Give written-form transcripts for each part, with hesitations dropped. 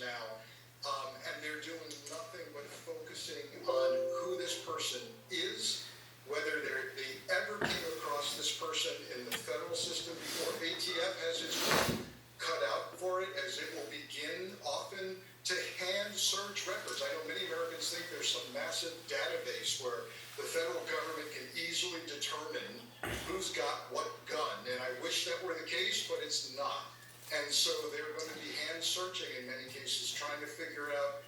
now, and they're doing nothing but focusing on who this person is, whether they ever came across this person in the federal system before. ATF has its work cut out for it, as it will begin often to hand search records. I know many Americans think there's some massive database where the federal government can easily determine who's got what gun, and I wish that were the case, but it's not. And so they're going to be hand searching in many cases, trying to figure out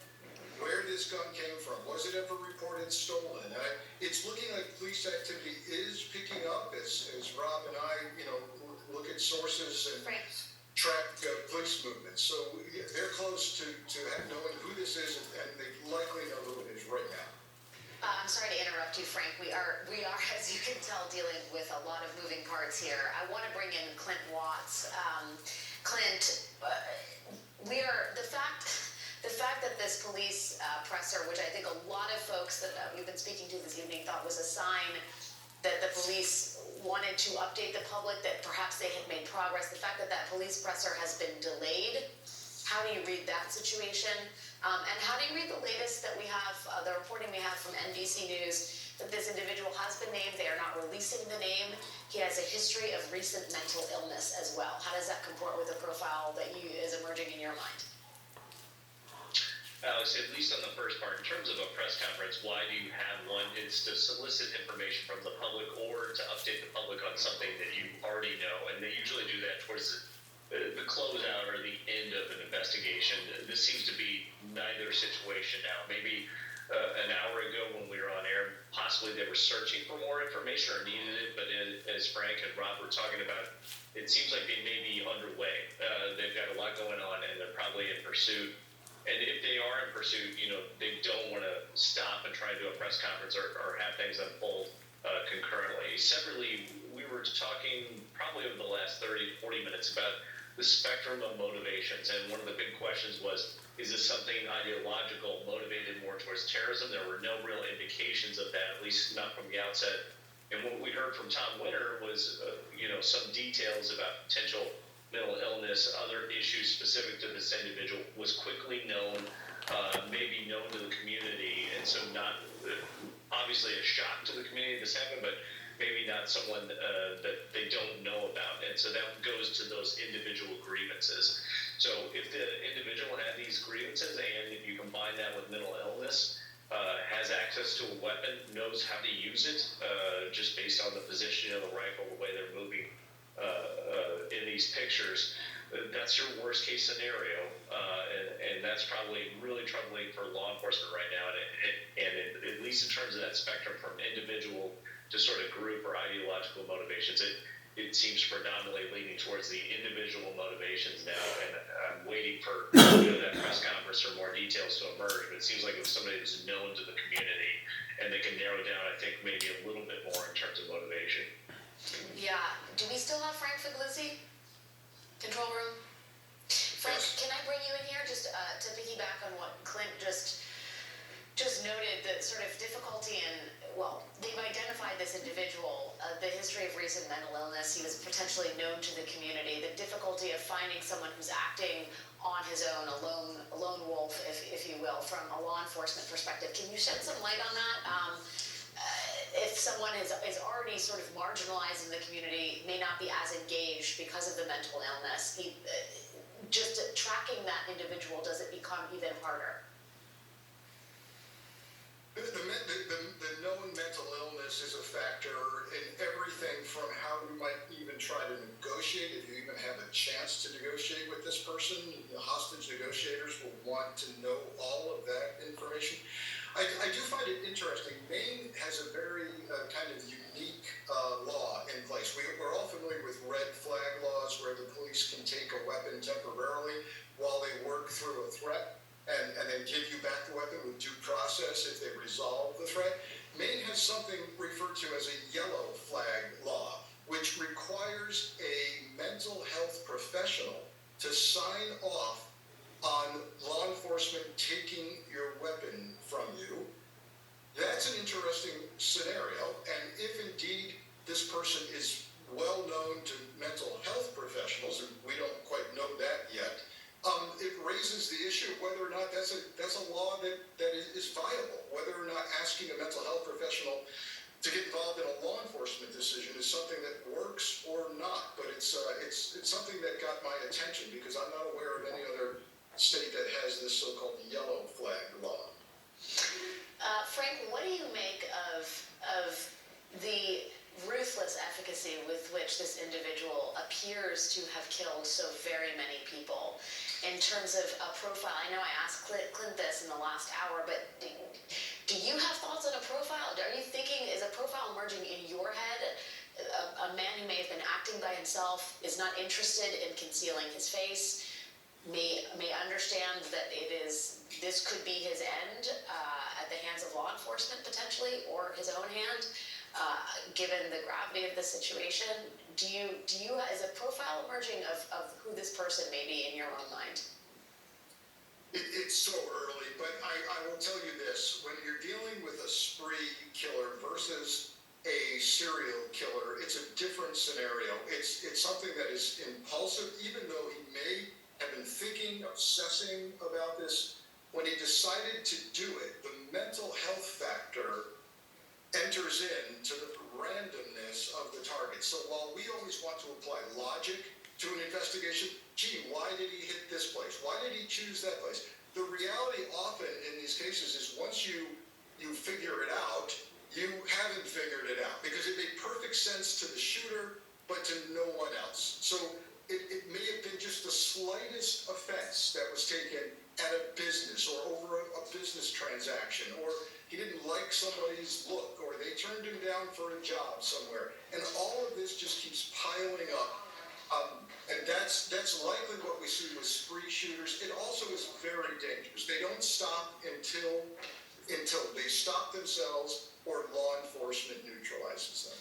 where this gun came from. Was it ever reported stolen? It's looking like police activity is picking up as Rob and I, look at sources and track police movements. So yeah, they're close to knowing who this is, and they likely know who it is right now. I'm sorry to interrupt you, Frank. We are, as you can tell, dealing with a lot of moving parts here. I want to bring in Clint Watts. Clint, the fact that this police presser, which I think a lot of folks that we've been speaking to this evening thought was a sign that the police wanted to update the public, that perhaps they had made progress. The fact that that police presser has been delayed, how do you read that situation? And how do you read the latest that we have, the reporting we have from NBC News, that this individual has been named, they are not releasing the name, he has a history of recent mental illness as well. How does that comport with the profile that is emerging in your mind? Alex, at least on the first part, in terms of a press conference, why do you have one? It's to solicit information from the public or to update the public on something that you already know, and they usually do that towards the closeout or the end of an investigation. This seems to be neither situation now. Maybe an hour ago when we were on air, possibly they were searching for more information or needed it, but as Frank and Rob were talking about, it seems like they may be underway. They've got a lot going on, and they're probably in pursuit. And if they are in pursuit, they don't want to stop and try to do a press conference or have things unfold concurrently. Separately, we were talking probably over the last 30 to 40 minutes about the spectrum of motivations. And one of the big questions was, is this something ideological, motivated more towards terrorism? There were no real indications of that, at least not from the outset. And what we heard from Tom Winter was, some details about potential mental illness, other issues specific to this individual was quickly known, maybe known to the community, and so not obviously a shock to the community this happened, but maybe not someone that they don't know about. And so that goes to those individual grievances. So if the individual had these grievances and if you combine that with mental illness, has access to a weapon, knows how to use it, just based on the positioning of the rifle, the way they're moving in these pictures, that's your worst case scenario, and that's probably really troubling for law enforcement right now. And at least in terms of that spectrum from individual to sort of group or ideological motivations, it seems predominantly leaning towards the individual motivations now. And I'm waiting for that press conference for more details to emerge. But it seems like it's somebody who's known to the community, and they can narrow down, I think, maybe a little bit more in terms of motivation. Yeah. Do we still have Frank Figlizzi? Control room? Frank, can I bring you in here just to piggyback on what Clint just noted, the sort of difficulty in, well, they've identified this individual, the history of recent mental illness. He was potentially known to the community. The difficulty of finding someone who's acting on his own, a lone wolf, if you will, from a law enforcement perspective. Can you shed some light on that? If someone is already sort of marginalized in the community, may not be as engaged because of the mental illness, just tracking that individual, does it become even harder? The known mental illness is a factor in everything from how you might even try to negotiate, if you even have a chance to negotiate with this person. The hostage negotiators will want to know all of that information. I do find it interesting. Maine has a very kind of unique law in place. We're all familiar with red flag laws where the police can take a weapon temporarily while they work through a threat and then give you back the weapon with due process if they resolve the threat. Maine has something referred to as a yellow flag law, which requires a mental health professional to sign off on law enforcement taking your weapon from you. That's an interesting scenario, and if indeed this person is well known to mental health professionals, and we don't quite know that yet, it raises the issue of asking a mental health professional to get involved in a law enforcement decision is something that works or not, but it's something that got my attention because I'm not aware of any other state that has this so-called yellow flag law. Frank, what do you make of the ruthless efficacy with which this individual appears to have killed so very many people? In terms of a profile, I know I asked Clint this in the last hour, but do you have thoughts on a profile? Are you thinking, is a profile emerging in your head? A man who may have been acting by himself, is not interested in concealing his face, may understand that this could be his end at the hands of law enforcement potentially, or his own hand, given the gravity of the situation. Is a profile emerging of who this person may be in your own mind? It's so early, but I will tell you this. When you're dealing with a spree killer versus a serial killer, it's a different scenario. It's something that is impulsive, even though he may have been thinking, obsessing about this. When he decided to do it, the mental health factor enters into the randomness of the target. So while we always want to apply logic to an investigation, gee, why did he hit this place? Why did he choose that place? The reality often in these cases is once you figure it out, you haven't figured it out because it made perfect sense to the shooter, but to no one else. So it may have been just the slightest offense that was taken at a business or over a business transaction, or he didn't like somebody's look, or they turned him down for a job somewhere. And all of this just keeps piling up. And that's likely what we see with spree shooters. It also is very dangerous. They don't stop until they stop themselves or law enforcement neutralizes them.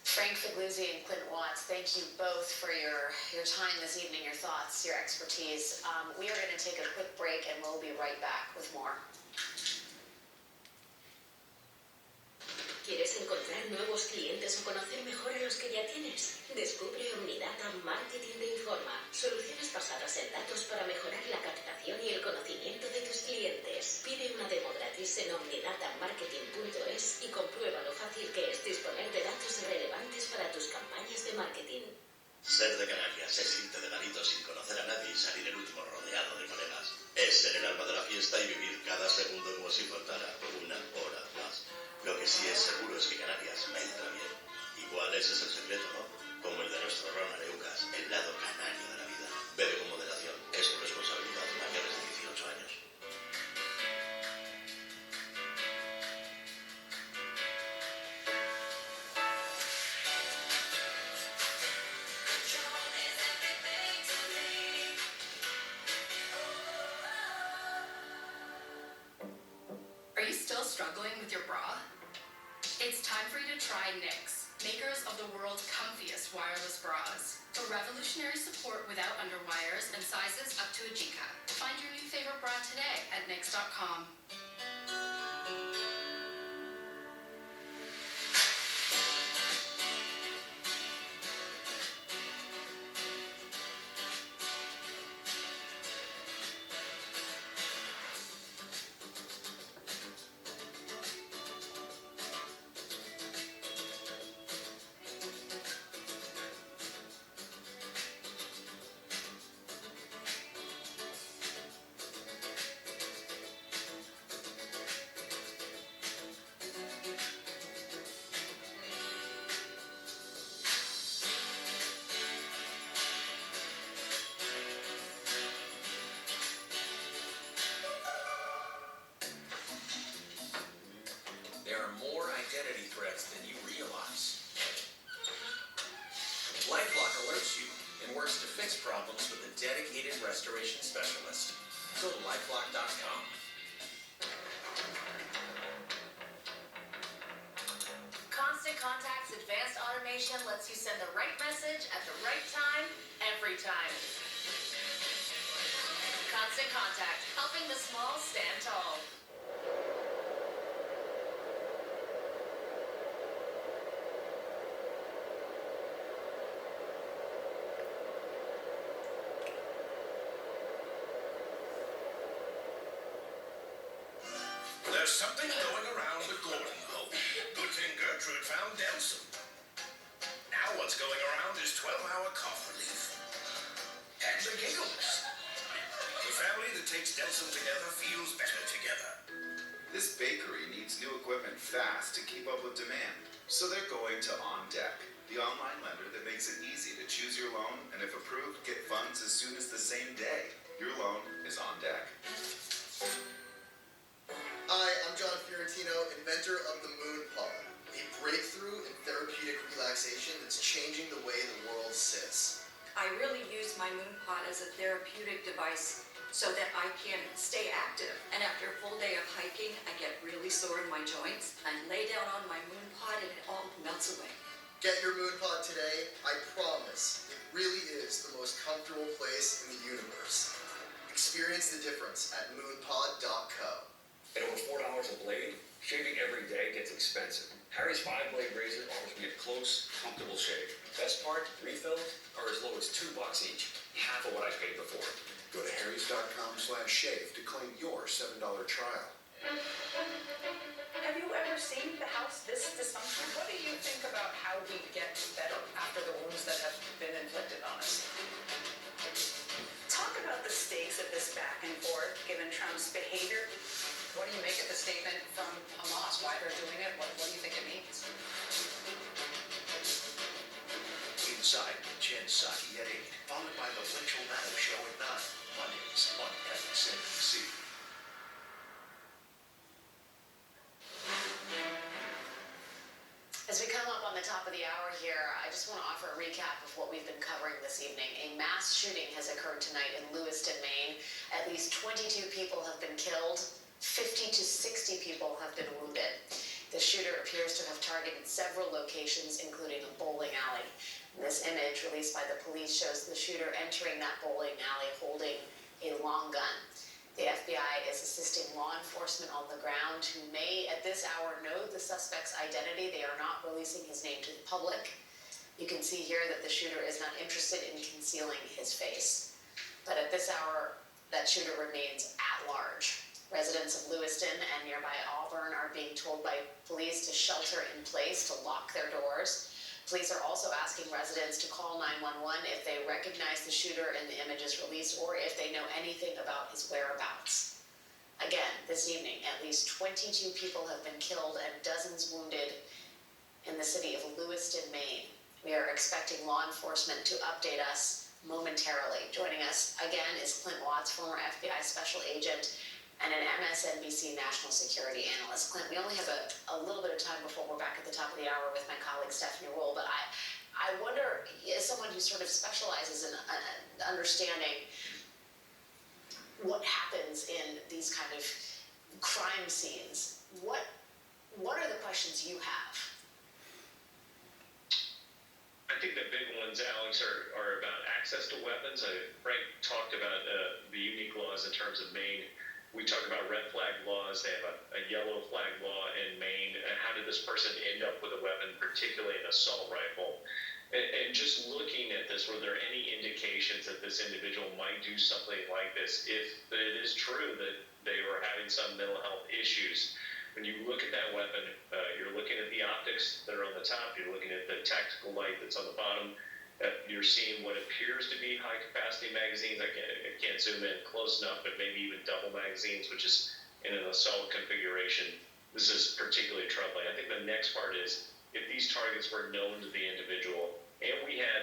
Frank Figluzzi and Clint Watts, thank you both for your time this evening, your thoughts, your expertise. We are going to take a quick break and we'll be right back with more. ¿Quieres encontrar nuevos clientes o conocer mejor a los que ya tienes? Descubre Omnidata Marketing de Informa, soluciones basadas en datos para mejorar la captación y el conocimiento de tus clientes. Pide una demo gratis en omnidatamarketing.es y comprueba lo fácil que es disponer de datos relevantes para tus campañas de marketing. Ser de Canarias es irte de garito sin conocer a nadie y salir el último rodeado de colegas. Es ser el alma de la fiesta y vivir cada segundo como si faltara una hora más. Lo que sí es seguro es que Canarias me entra bien. Igual ese es el secreto, ¿no? Como el de nuestro ron Areucas, el lado canario de la vida. Bebe con moderación, es tu responsabilidad, mayores de 18 años. Are you still struggling with your bra? It's time for you to try Knix, makers of the world's comfiest wireless bras. For revolutionary support without underwires and sizes up to a G-cup. Find your new favorite bra today at Knix.com. There are more identity threats than you realize. LifeLock alerts you and works to fix problems with a dedicated restoration specialist. Go to lifelock.com. Constant Contact's advanced automation lets you send the right message at the right time, every time. Constant Contact, helping the small stand tall. There's something going around the Gordon home. Good thing Gertrude found Delson. Now what's going around is 12-hour cough relief. And the giggles. The family that takes Delson together feels better together. This bakery needs new equipment fast to keep up with demand. So they're going to On Deck, the online lender that makes it easy to choose your loan and if approved, get funds as soon as the same day. Your loan is on deck. Hi, I'm John Fiorentino, inventor of the Moon Pod, a breakthrough in therapeutic relaxation that's changing the way the world sits. I really use my Moon Pod as a therapeutic device so that I can stay active. And after a full day of hiking, I get really sore in my joints. I lay down on my Moon Pod and it all melts away. Get your Moon Pod today. I promise it really is the most comfortable place in the universe. Experience the difference at moonpod.co. At over $4 a blade, shaving every day gets expensive. Harry's 5-blade razor offers me a close, comfortable shave. Best part, refills are as low as $2 each, half of what I paid before. Go to harrys.com/shave to claim your $7 trial. Have you ever seen the house this dysfunctional? What do you think about how we get better after the wounds that have been inflicted on us? Talk about the stakes of this back and forth, given Trump's behavior. What do you make of the statement from Hamas? Why they're doing it? What do you think it means? Inside Jen Psaki at 8, followed by the Winchell Maddow Show at 9, Mondays on MSNBC. As we come up on the top of the hour here, I just want to offer a recap of what we've been covering this evening. A mass shooting has occurred tonight in Lewiston, Maine. At least 22 people have been killed. 50 to 60 people have been wounded. The shooter appears to have targeted several locations, including a bowling alley. This image released by the police shows the shooter entering that bowling alley holding a long gun. The FBI is assisting law enforcement on the ground who may, at this hour, know the suspect's identity. They are not releasing his name to the public. You can see here that the shooter is not interested in concealing his face. But at this hour, that shooter remains at large. Residents of Lewiston and nearby Auburn are being told by police to shelter in place, to lock their doors. Police are also asking residents to call 911 if they recognize the shooter in the images released or if they know anything about his whereabouts. Again, this evening, at least 22 people have been killed and dozens wounded in the city of Lewiston, Maine. We are expecting law enforcement to update us momentarily. Joining us again is Clint Watts, former FBI special agent and an MSNBC national security analyst. Clint, we only have a little bit of time before we're back at the top of the hour with my colleague Stephanie Roll, but I wonder, as someone who sort of specializes in understanding what happens in these kind of crime scenes, what are the questions you have? I think the big ones, Alex, are about access to weapons. Frank talked about the unique laws in terms of Maine. We talk about red flag laws. They have a yellow flag law in Maine. And how did this person end up with a weapon, particularly an assault rifle? And just looking at this, were there any indications that this individual might do something like this if it is true that they were having some mental health issues? When you look at that weapon, you're looking at the optics that are on the top. You're looking at the tactical light that's on the bottom. You're seeing what appears to be high-capacity magazines. I can't zoom in close enough, but maybe even double magazines, which is in an assault configuration. This is particularly troubling. I think the next part is if these targets were known to the individual and we had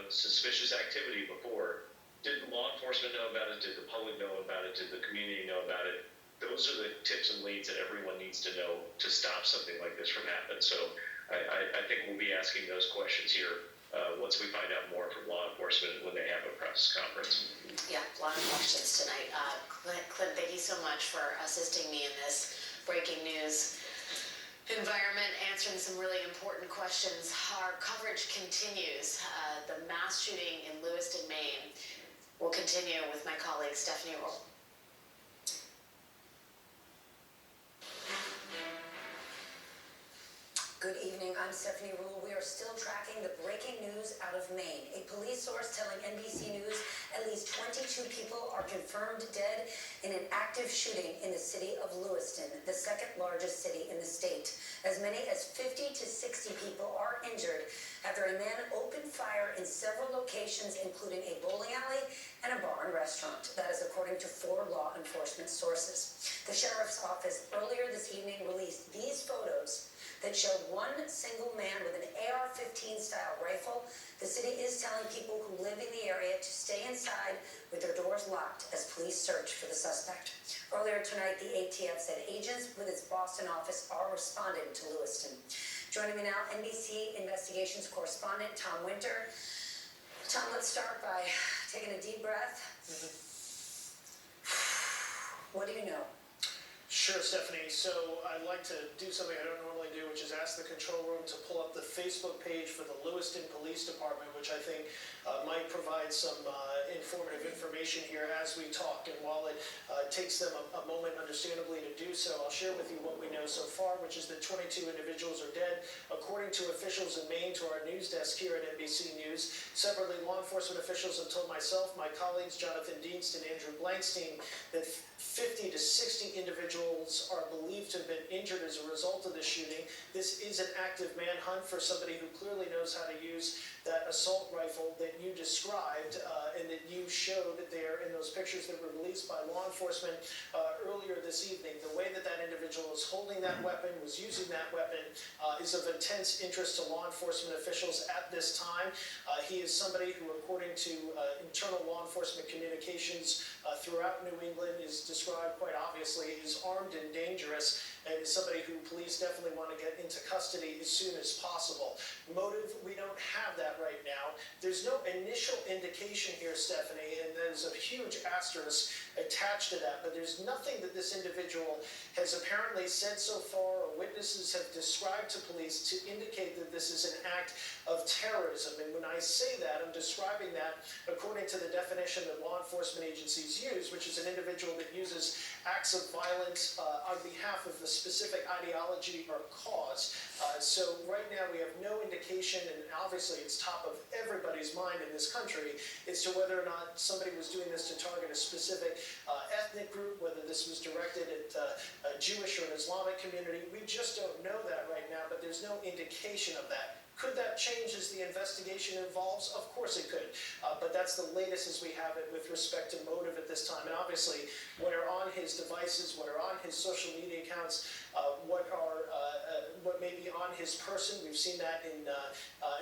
suspicious activity before, did law enforcement know about it? Did the public know about it? Did the community know about it? Those are the tips and leads that everyone needs to know to stop something like this from happening. So I think we'll be asking those questions here once we find out more from law enforcement when they have a press conference. Yeah, a lot of questions tonight. Clint, thank you so much for assisting me in this breaking news environment, answering some really important questions. Our coverage continues. The mass shooting in Lewiston, Maine will continue with my colleague Stephanie Roll. Good evening, I'm Stephanie Rule. We are still tracking the breaking news out of Maine. A police source telling NBC News at least 22 people are confirmed dead in an active shooting in the city of Lewiston, the second largest city in the state. As many as 50 to 60 people are injured after a man opened fire in several locations, including a bowling alley and a bar and restaurant. That is according to 4 law enforcement sources. The sheriff's office earlier this evening released these photos that showed one single man with an AR-15 style rifle. The city is telling people who live in the area to stay inside with their doors locked as police search for the suspect. Earlier tonight, the ATF said agents with its Boston office are responding to Lewiston. Joining me now, NBC investigations correspondent Tom Winter. Tom, let's start by taking a deep breath. What do you know? Sure, Stephanie. So I'd like to do something I don't normally do, which is ask the control room to pull up the Facebook page for the Lewiston Police Department, which I think might provide some informative information here as we talk. And while it takes them a moment, understandably, to do so, I'll share with you what we know so far, which is that 22 individuals are dead, according to officials in Maine, to our news desk here at NBC News. Separately, law enforcement officials have told myself, my colleagues, Jonathan Dienst and Andrew Blankstein, that 50 to 60 individuals are believed to have been injured as a result of this shooting. This is an active manhunt for somebody who clearly knows how to use that assault rifle that you described and that you showed there in those pictures that were released by law enforcement earlier this evening. The way that that individual was holding that weapon, was using that weapon, is of intense interest to law enforcement officials at this time. He is somebody who, according to internal law enforcement communications throughout New England, is described quite obviously as armed and dangerous, and is somebody who police definitely want to get into custody as soon as possible. Motive, we don't have that right now. There's no initial indication here, Stephanie, and there's a huge asterisk attached to that, but there's nothing that this individual has apparently said so far or witnesses have described to police to indicate that this is an act of terrorism. And when I say that, I'm describing that according to the definition that law enforcement agencies use, which is an individual that uses acts of violence on behalf of the specific ideology or cause. So right now we have no indication, and obviously it's top of everybody's mind in this country, as to whether or not somebody was doing this to target a specific ethnic group, whether this was directed at a Jewish or an Islamic community. We just don't know that right now, but there's no indication of that. Could that change as the investigation evolves? Of course it could, but that's the latest as we have it with respect to motive at this time. And obviously, what are on his devices, what are on his social media accounts, what may be on his person, we've seen that in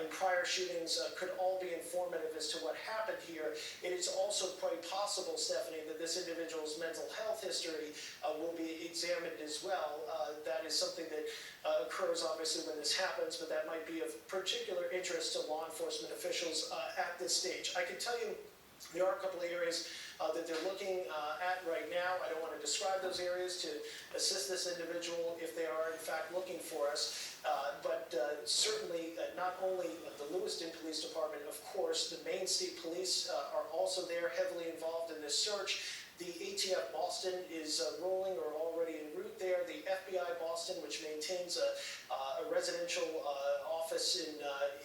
prior shootings, could all be informative as to what happened here. It is also quite possible, Stephanie, that this individual's mental health history will be examined as well. That is something that occurs obviously when this happens, but that might be of particular interest to law enforcement officials at this stage. I can tell you there are a couple of areas that they're looking at right now. I don't want to describe those areas to assist this individual if they are in fact looking for us. But certainly not only the Lewiston Police Department, of course, the Maine State Police are also there heavily involved in this search. The ATF Boston is rolling or already en route there. The FBI Boston, which maintains a residential office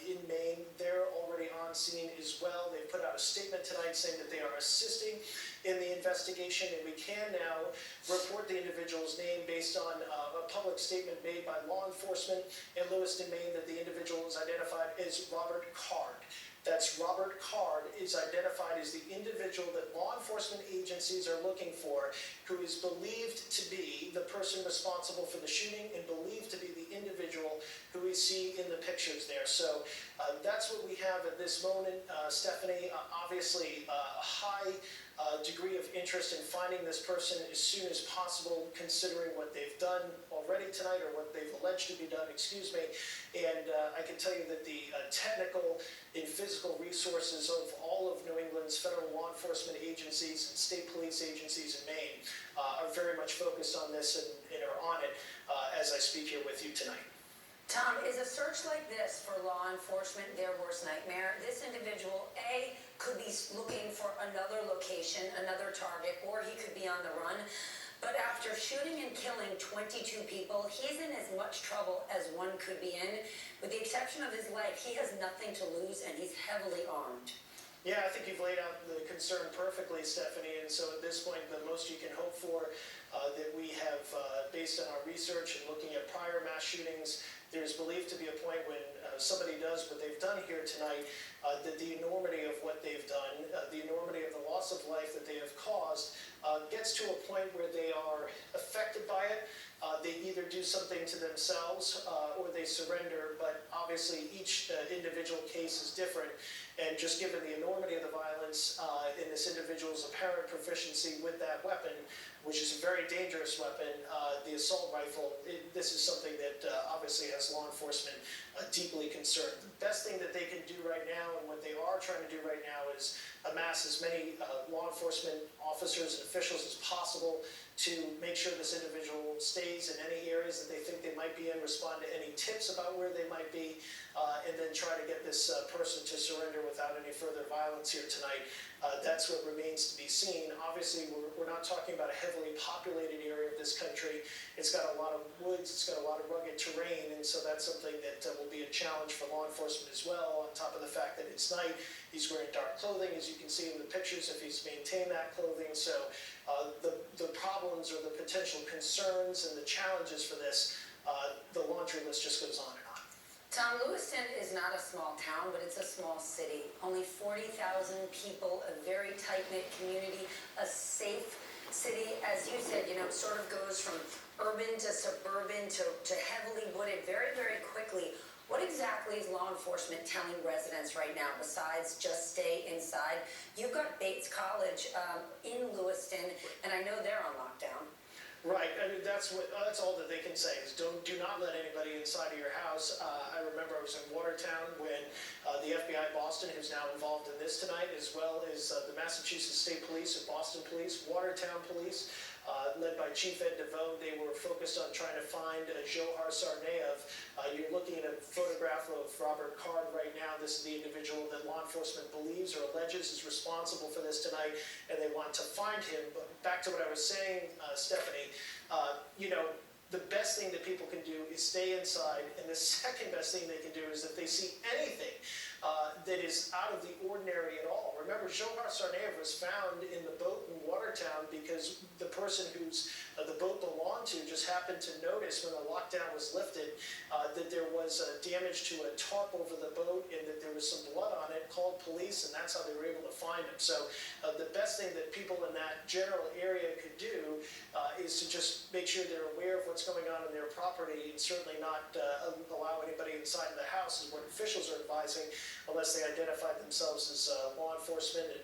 in Maine, they're already on scene as well. They put out a statement tonight saying that they are assisting in the investigation, and we can now report the individual's name based on a public statement made by law enforcement in Lewiston, Maine, that the individual is identified as Robert Card. That's Robert Card is identified as the individual that law enforcement agencies are looking for, who is believed to be the person responsible for the shooting and believed to be the individual who we see in the pictures there. So that's what we have at this moment, Stephanie. Obviously, a high degree of interest in finding this person as soon as possible, considering what they've done already tonight, or what they've alleged to be done, excuse me. And I can tell you that the technical and physical resources of all of New England's federal law enforcement agencies and state police agencies in Maine are very much focused on this and are on it as I speak here with you tonight. Tom, is a search like this for law enforcement their worst nightmare? This individual, A, could be looking for another location, another target, or he could be on the run. But after shooting and killing 22 people, he's in as much trouble as one could be in. With the exception of his life, he has nothing to lose, and he's heavily armed. Yeah, I think you've laid out the concern perfectly, Stephanie, and so at this point, the most you can hope for that we have, based on our research and looking at prior mass shootings, there's believed to be a point when somebody does what they've done here tonight, that the enormity of what they've done, the enormity of the loss of life that they have caused, gets to a point where they are affected by it. They either do something to themselves or they surrender, but obviously each individual case is different. And just given the enormity of the violence in this individual's apparent proficiency with that weapon, which is a very dangerous weapon, the assault rifle, this is something that obviously has law enforcement deeply concerned. The best thing that they can do right now, and what they are trying to do right now, is amass as many law enforcement officers and officials as possible to make sure this individual stays in any areas that they think they might be in, respond to any tips about where they might be, and then try to get this person to surrender without any further violence here tonight. That's what remains to be seen. Obviously, we're not talking about a heavily populated area of this country. It's got a lot of woods, it's got a lot of rugged terrain, and so that's something that will be a challenge for law enforcement as well, on top of the fact that it's night. He's wearing dark clothing, as you can see in the pictures, if he's maintained that clothing. So the problems or the potential concerns and the challenges for this, the laundry list just goes on and on. Tom, Lewiston is not a small town, but it's a small city. Only 40,000 people, a very tight-knit community, a safe city. As you said, it sort of goes from urban to suburban to heavily wooded very, very quickly. What exactly is law enforcement telling residents right now, besides just stay inside? You've got Bates College in Lewiston, and I know they're on lockdown. Right, I mean, that's all that they can say is do not let anybody inside of your house. I remember I was in Watertown when the FBI Boston, who's now involved in this tonight, as well as the Massachusetts State Police and Boston Police, Watertown Police, led by Chief Ed DeVoe, they were focused on trying to find Johar Sarnaev. You're looking at a photograph of Robert Card right now. This is the individual that law enforcement believes or alleges is responsible for this tonight, and they want to find him. But back to what I was saying, Stephanie, the best thing that people can do is stay inside, and the second best thing they can do is if they see anything that is out of the ordinary at all. Remember, Johar Sarnaev was found in the boat in Watertown because the person whose the boat belonged to just happened to notice when the lockdown was lifted that there was damage to a tarp over the boat and that there was some blood on it, called police, and that's how they were able to find him. So the best thing that people in that general area could do is to just make sure they're aware of what's going on in their property, and certainly not allow anybody inside of the house, is what officials are advising, unless they identify themselves as law enforcement and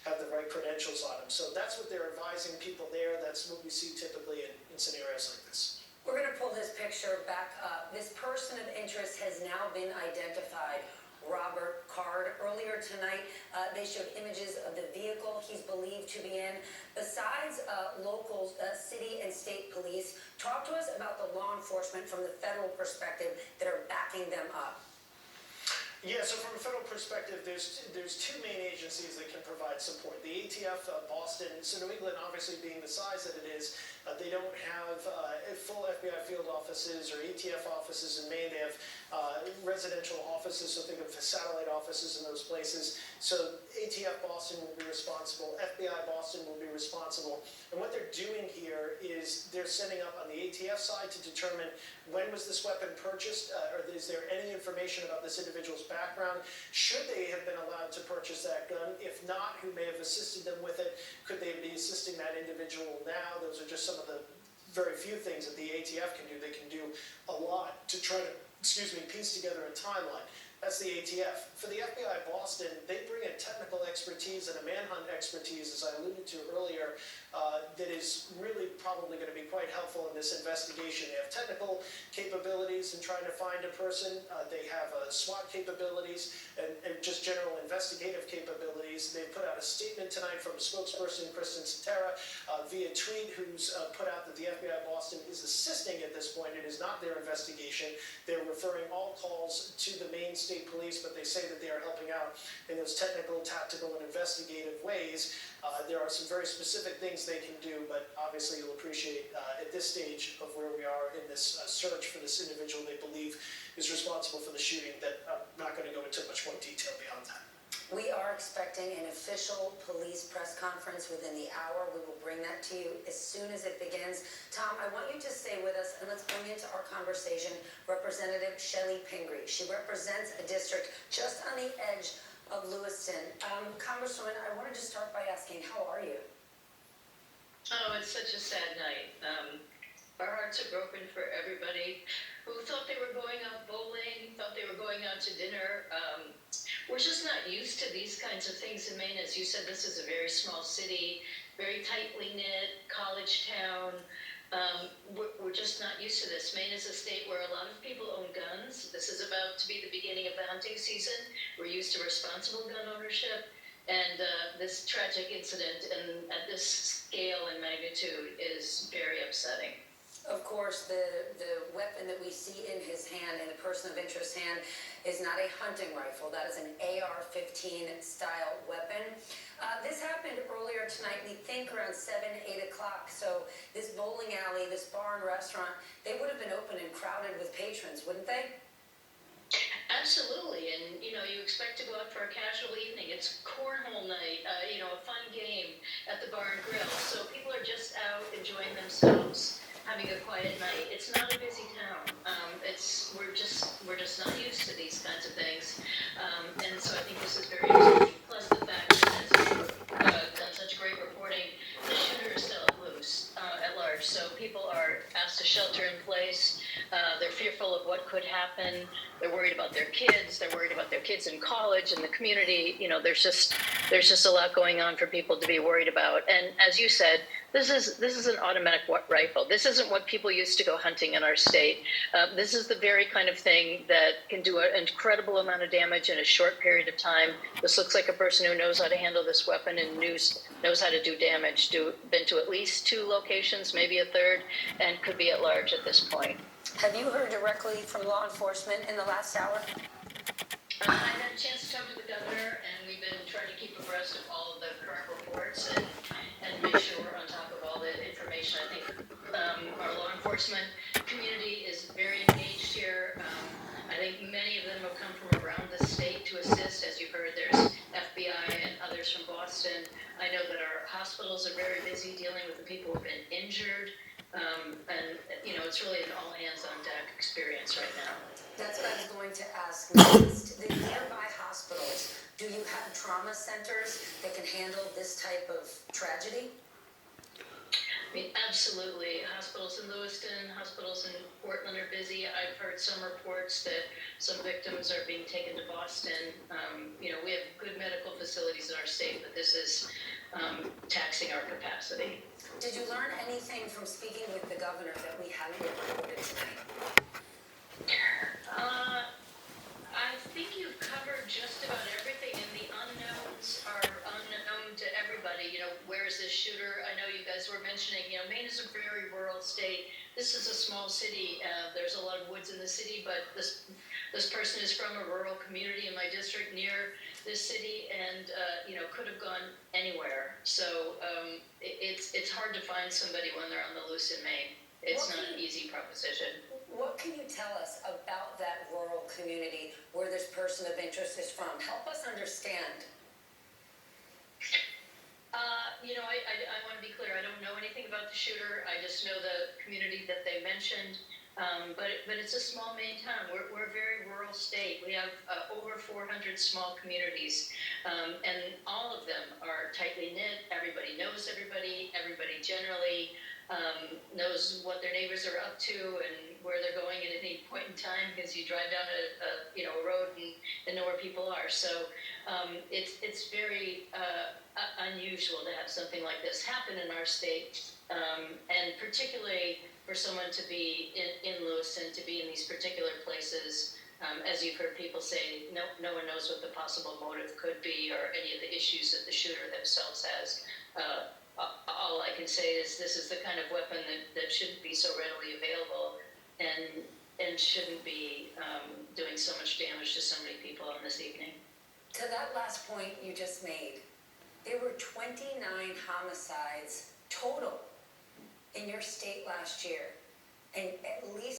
have the right credentials on them. So that's what they're advising people there. That's what we see typically in scenarios like this. We're going to pull this picture back up. This person of interest has now been identified, Robert Card. Earlier tonight, they showed images of the vehicle he's believed to be in. Besides local city and state police, talk to us about the law enforcement from the federal perspective that are backing them up. Yeah, so from a federal perspective, there's two main agencies that can provide support. The ATF, Boston, so New England obviously being the size that it is, they don't have full FBI field offices or ATF offices in Maine. They have residential offices, so think of satellite offices in those places. So ATF Boston will be responsible, FBI Boston will be responsible. And what they're doing here is they're setting up on the ATF side to determine when was this weapon purchased, or is there any information about this individual's background? Should they have been allowed to purchase that gun? If not, who may have assisted them with it? Could they be assisting that individual now? Those are just some of the very few things that the ATF can do. They can do a lot to try to, piece together a timeline. That's the ATF. For the FBI Boston, they bring in technical expertise and a manhunt expertise, as I alluded to earlier, that is really probably going to be quite helpful in this investigation. They have technical capabilities capabilities in trying to find a person. They have SWAT capabilities and just general investigative capabilities. They put out a statement tonight from a spokesperson, Kristen Satera, via tweet, who's put out that the FBI Boston is assisting at this point. It is not their investigation. They're referring all calls to the Maine State Police, but they say that they are helping out in those technical, tactical, and investigative ways. There are some very specific things they can do, but obviously you'll appreciate at this stage of where we are in this search for this individual they believe is responsible for the shooting, that I'm not going to go into much more detail beyond that. We are expecting an official police press conference within the hour. We will bring that to you as soon as it begins. Tom, I want you to stay with us, and let's bring into our conversation Representative Shelley Pingree. She represents a district just on the edge of Lewiston. Congresswoman, I wanted to start by asking, how are you? Oh, it's such a sad night. Our hearts are broken for everybody who thought they were going out bowling, thought they were going out to dinner. We're just not used to these kinds of things in Maine. As you said, this is a very small city, very tightly knit, college town. We're just not used to this. Maine is a state where a lot of people own guns. This is about to be the beginning of the hunting season. We're used to responsible gun ownership. And this tragic incident and at this scale and magnitude is very upsetting. Of course, the weapon that we see in his hand, in the person of interest's hand, is not a hunting rifle. That is an AR-15 style weapon. This happened earlier tonight, we think around 7, 8 o'clock. So this bowling alley, this bar and restaurant, they would have been open and crowded with patrons, wouldn't they? Absolutely, and you expect to go out for a casual evening. It's cornhole night, a fun game at the bar and grill. So people are just out enjoying themselves, having a quiet night. It's not a busy town. We're just not used to these kinds of things, and so I think this is very interesting. Plus the fact that you've done such great reporting, the shooter is still loose at large. So people are asked to shelter in place. They're fearful of what could happen. They're worried about their kids. They're worried about their kids in college and the community. There's just a lot going on for people to be worried about. And as you said, this is an automatic rifle. This isn't what people used to go hunting in our state. This is the very kind of thing that can do an incredible amount of damage in a short period of time. This looks like a person who knows how to handle this weapon and knows how to do damage. Been to at least 2 locations, maybe a third, and could be at large at this point. Have you heard directly from law enforcement in the last hour? I had a chance to talk to the governor, and we've been trying to keep abreast of all of the current reports and make sure we're on top of all the information. I think our law enforcement community is very engaged here. I think many of them have come from around the state to assist. As you heard, there's FBI and others from Boston. I know that our hospitals are very busy dealing with the people who've been injured. And it's really an all-hands-on-deck experience right now. That's what I was going to ask next. The nearby hospitals, do you have trauma centers that can handle this type of tragedy? I mean, absolutely. Hospitals in Lewiston, hospitals in Portland are busy. I've heard some reports that some victims are being taken to Boston. We have good medical facilities in our state, but this is taxing our capacity. Did you learn anything from speaking with the governor that we haven't yet reported tonight? I think you've covered just about everything, and the unknowns are unknown to everybody. Where is this shooter? I know you guys were mentioning, Maine is a very rural state. This is a small city. There's a lot of woods in the city, but this person is from a rural community in my district near this city, and could have gone anywhere. So it's hard to find somebody when they're on the loose in Maine. It's not an easy proposition. What can you tell us about that rural community where this person of interest is from? Help us understand. I want to be clear. I don't know anything about the shooter. I just know the community that they mentioned. But it's a small Maine town. We're a very rural state. We have over 400 small communities, and all of them are tightly knit. Everybody knows everybody. Everybody generally knows what their neighbors are up to and where they're going at any point in time, because you drive down a road and know where people are. So it's very unusual to have something like this happen in our state, and particularly for someone to be in Lewiston. Lewiston to be in these particular places. As you've heard people say, no one knows what the possible motive could be or any of the issues that the shooter themselves has. All I can say is this is the kind of weapon that shouldn't be so readily available and shouldn't be doing so much damage to so many people on this evening. To that last point you just made, there were 29 homicides total in your state last year, and at least